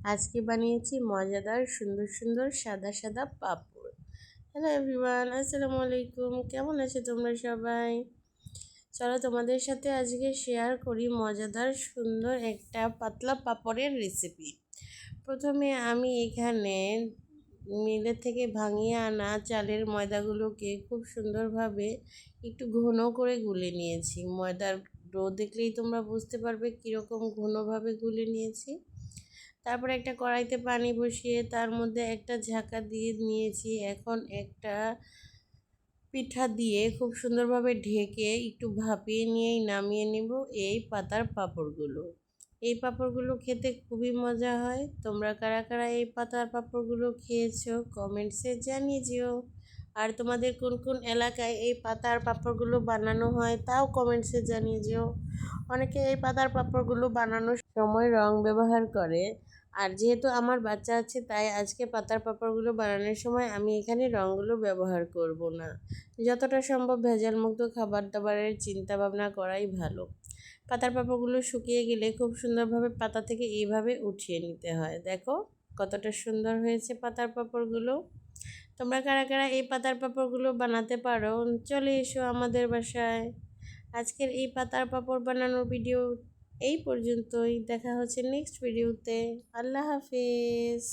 আজকে বানিয়েছি মজাদার সুন্দর সুন্দর সাদা সাদা পাঁপড়। হ্যালো এভরিওয়ান, আসসালামু আলাইকুম। কেমন আছো তোমরা সবাই? চলো তোমাদের সাথে আজকে শেয়ার করি মজাদার সুন্দর একটা পাতলা পাঁপড়ের রেসিপি। প্রথমে আমি এখানে মিলের থেকে ভাঙিয়ে আনা চালের ময়দাগুলোকে খুব সুন্দরভাবে একটু ঘন করে গুলে নিয়েছি। ময়দার ডো দেখলেই তোমরা বুঝতে পারবে কীরকম ঘনভাবে গুলে নিয়েছি। তারপরে একটা কড়াইতে পানি বসিয়ে তার মধ্যে একটা ঝাঁকা দিয়ে নিয়েছি। এখন একটা পিঠা দিয়ে খুব সুন্দরভাবে ঢেকে একটু ভাপিয়ে নিয়েই নামিয়ে নিব এই পাতার পাঁপড়গুলো। এই পাঁপড়গুলো খেতে খুবই মজা হয়। তোমরা কারা কারা এই পাতার পাঁপড়গুলো খেয়েছো কমেন্টসে জানিয়ে যেও। আর তোমাদের কোন কোন এলাকায় এই পাতার পাঁপড়গুলো বানানো হয় তাও কমেন্টসে জানিয়ে যেও। অনেকে এই পাতার পাঁপড়গুলো বানানোর সময় রং ব্যবহার করে। আর যেহেতু আমার বাচ্চা আছে তাই আজকে পাতার পাঁপড়গুলো বানানোর সময় আমি এখানে রঙগুলো ব্যবহার করব না। যতটা সম্ভব ভেজালমুক্ত খাবার দাবারের চিন্তা ভাবনা করাই ভালো। পাতার পাঁপড়গুলো শুকিয়ে গেলে খুব সুন্দরভাবে পাতা থেকে এইভাবে উঠিয়ে নিতে হয়। দেখো কতটা সুন্দর হয়েছে পাতার পাঁপড়গুলো। তোমরা কারা কারা এই পাতার পাঁপড়গুলো বানাতে পারো চলে এসো আমাদের বাসায়। আজকের এই পাতার পাঁপড় বানানোর ভিডিও এই পর্যন্তই। দেখা হচ্ছে নেক্সট ভিডিওতে। আল্লাহ হাফেজ।